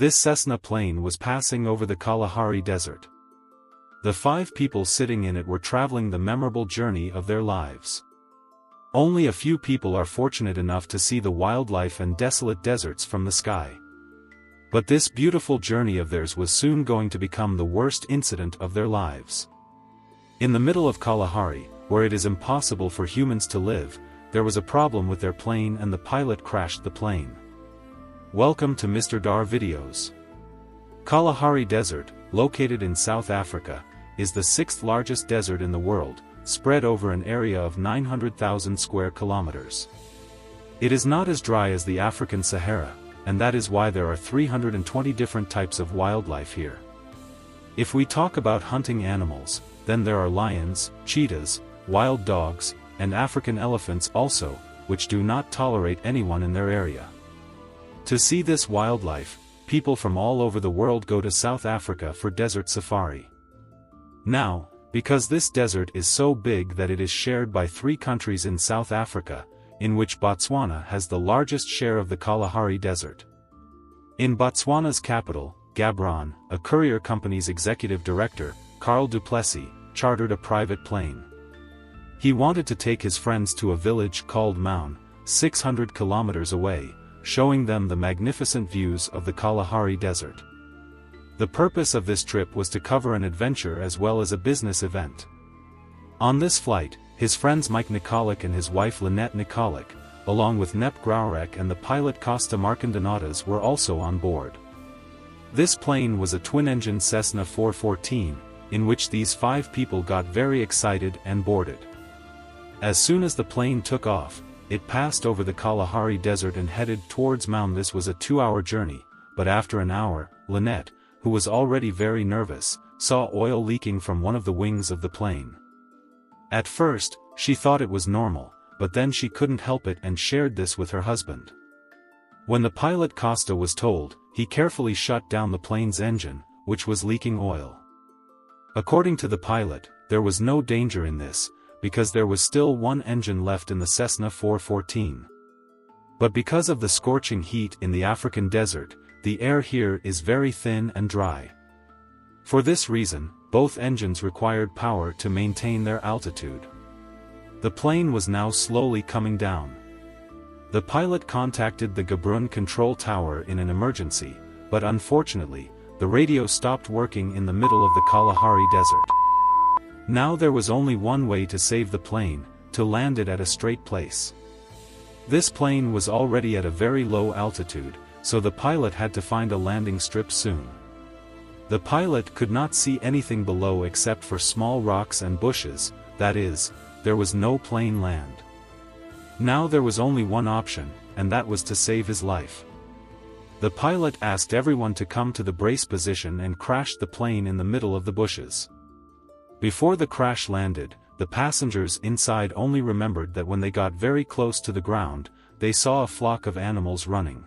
This Cessna plane was passing over the Kalahari Desert. The 5 people sitting in it were traveling the memorable journey of their lives. Only a few people are fortunate enough to see the wildlife and desolate deserts from the sky. But this beautiful journey of theirs was soon going to become the worst incident of their lives. In the middle of Kalahari, where it is impossible for humans to live, there was a problem with their plane and the pilot crashed the plane. Welcome to Mr.The videos. Kalahari Desert, located in South Africa, is the 6th largest desert in the world, spread over an area of 900,000 square kilometers. It is not as dry as the African Sahara, and that is why there are 320 different types of wildlife here. If we talk about hunting animals, then there are lions, cheetahs, wild dogs, and African elephants also, which do not tolerate anyone in their area. To see this wildlife, people from all over the world go to South Africa for desert safari. Now, because this desert is so big that it is shared by 3 countries in South Africa, in which Botswana has the largest share of the Kalahari Desert. In Botswana's capital, Gaborone, a courier company's executive director, Carl Du Plessis, chartered a private plane. He wanted to take his friends to a village called Maun, 600 kilometers away, showing them the magnificent views of the Kalahari Desert. The purpose of this trip was to cover an adventure as well as a business event. On this flight, his friends Mike Nikolic and his wife Lynette Nikolic, along with Nep Grauerek and the pilot Costa Marcandonatas were also on board. This plane was a twin-engine Cessna 414, in which these 5 people got very excited and boarded. As soon as the plane took off, it passed over the Kalahari Desert and headed towards Maun. This was a 2-hour journey, but after an hour, Lynette, who was already very nervous, saw oil leaking from one of the wings of the plane. At first, she thought it was normal, but then she couldn't help it and shared this with her husband. When the pilot Costa was told, he carefully shut down the plane's engine, which was leaking oil. According to the pilot, there was no danger in this, because there was still one engine left in the Cessna 414. But because of the scorching heat in the African desert, the air here is very thin and dry. For this reason, both engines required power to maintain their altitude. The plane was now slowly coming down. The pilot contacted the Gaborone control tower in an emergency, but unfortunately, the radio stopped working in the middle of the Kalahari Desert. Now there was only one way to save the plane, to land it at a straight place. This plane was already at a very low altitude, so the pilot had to find a landing strip soon. The pilot could not see anything below except for small rocks and bushes, that is, there was no plain land. Now there was only one option, and that was to save his life. The pilot asked everyone to come to the brace position and crashed the plane in the middle of the bushes. Before the crash landed, the passengers inside only remembered that when they got very close to the ground, they saw a flock of animals running.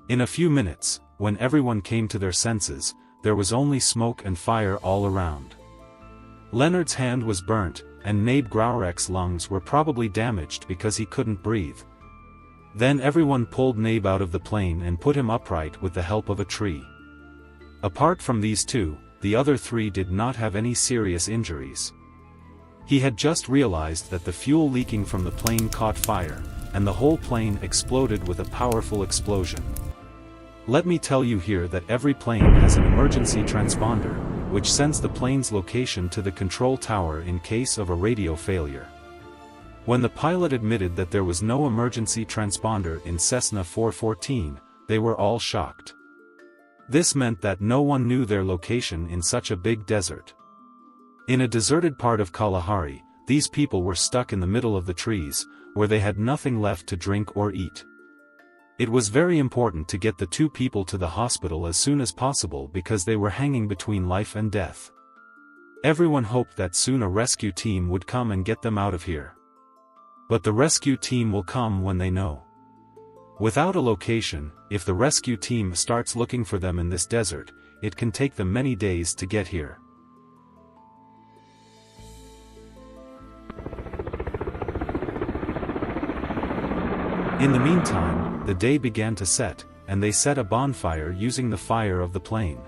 In a few minutes, when everyone came to their senses, there was only smoke and fire all around. Leonard's hand was burnt, and Nabe Grauerek's lungs were probably damaged because he couldn't breathe. Then everyone pulled Nabe out of the plane and put him upright with the help of a tree. Apart from these 2, the other 3 did not have any serious injuries. He had just realized that the fuel leaking from the plane caught fire, and the whole plane exploded with a powerful explosion. Let me tell you here that every plane has an emergency transponder, which sends the plane's location to the control tower in case of a radio failure. When the pilot admitted that there was no emergency transponder in Cessna 414, they were all shocked. This meant that no one knew their location in such a big desert. In a deserted part of Kalahari, these people were stuck in the middle of the trees, where they had nothing left to drink or eat. It was very important to get the 2 people to the hospital as soon as possible because they were hanging between life and death. Everyone hoped that soon a rescue team would come and get them out of here. But the rescue team will come when they know. Without a location, if the rescue team starts looking for them in this desert, it can take them many days to get here. In the meantime, the day began to set, and they set a bonfire using the fire of the plane.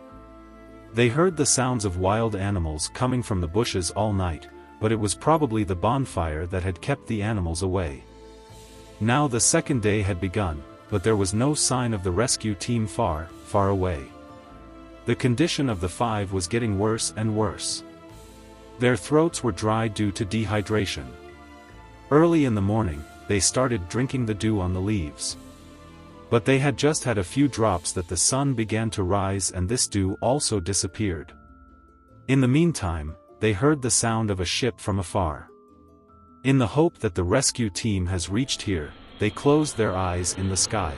They heard the sounds of wild animals coming from the bushes all night, but it was probably the bonfire that had kept the animals away. Now the second day had begun, but there was no sign of the rescue team far, far away. The condition of the 5 was getting worse and worse. Their throats were dry due to dehydration. Early in the morning, they started drinking the dew on the leaves. But they had just had a few drops that the sun began to rise and this dew also disappeared. In the meantime, they heard the sound of a ship from afar. In the hope that the rescue team has reached here, they closed their eyes in the sky.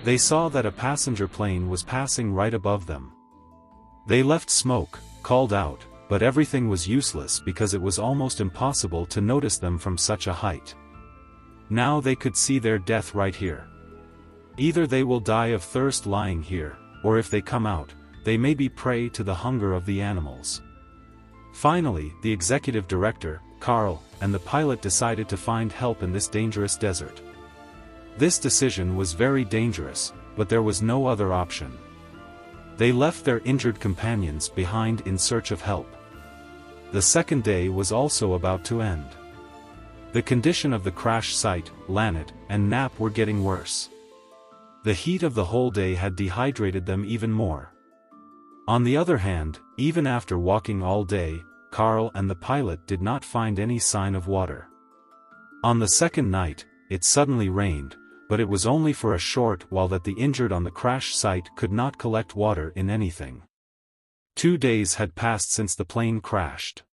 They saw that a passenger plane was passing right above them. They left smoke, called out, but everything was useless because it was almost impossible to notice them from such a height. Now they could see their death right here. Either they will die of thirst lying here, or if they come out, they may be prey to the hunger of the animals. Finally, the executive director, Carl, and the pilot decided to find help in this dangerous desert. This decision was very dangerous, but there was no other option. They left their injured companions behind in search of help. The second day was also about to end. The condition of the crash site, Lannet, and Nap were getting worse. The heat of the whole day had dehydrated them even more. On the other hand, even after walking all day, Carl and the pilot did not find any sign of water. On the second night, it suddenly rained, but it was only for a short while that the injured on the crash site could not collect water in anything. 2 days had passed since the plane crashed.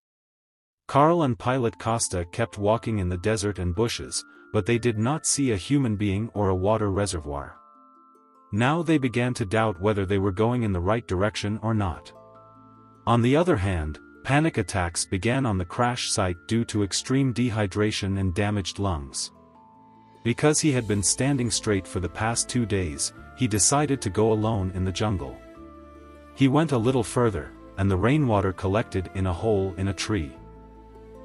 Carl and pilot Costa kept walking in the desert and bushes, but they did not see a human being or a water reservoir. Now they began to doubt whether they were going in the right direction or not. On the other hand, panic attacks began on the crash site due to extreme dehydration and damaged lungs. Because he had been standing straight for the past 2 days, he decided to go alone in the jungle. He went a little further, and the rainwater collected in a hole in a tree.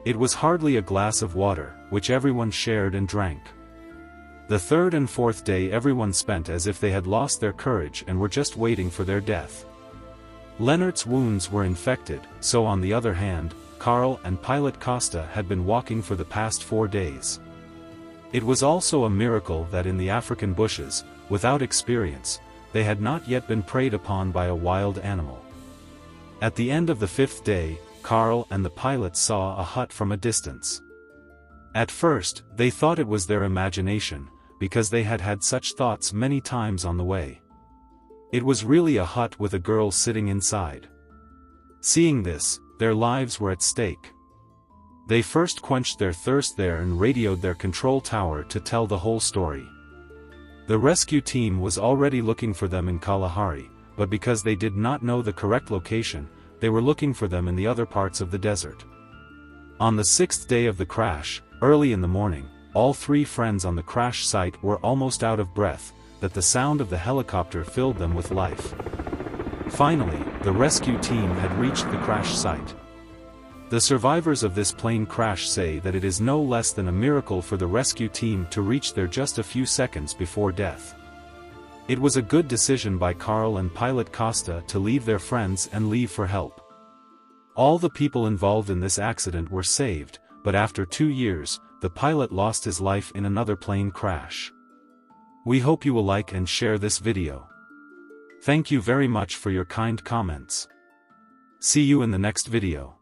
It was hardly a glass of water, which everyone shared and drank. The third and fourth day everyone spent as if they had lost their courage and were just waiting for their death. Leonard's wounds were infected, so on the other hand, Carl and pilot Costa had been walking for the past 4 days. It was also a miracle that in the African bushes, without experience, they had not yet been preyed upon by a wild animal. At the end of the 5th day, Carl and the pilot saw a hut from a distance. At first, they thought it was their imagination, because they had had such thoughts many times on the way. It was really a hut with a girl sitting inside. Seeing this, their lives were at stake. They first quenched their thirst there and radioed their control tower to tell the whole story. The rescue team was already looking for them in Kalahari, but because they did not know the correct location, they were looking for them in the other parts of the desert. On the 6th day of the crash, early in the morning, all 3 friends on the crash site were almost out of breath, that the sound of the helicopter filled them with life. Finally, the rescue team had reached the crash site. The survivors of this plane crash say that it is no less than a miracle for the rescue team to reach there just a few seconds before death. It was a good decision by Carl and pilot Costa to leave their friends and leave for help. All the people involved in this accident were saved, but after 2 years, the pilot lost his life in another plane crash. We hope you will like and share this video. Thank you very much for your kind comments. See you in the next video.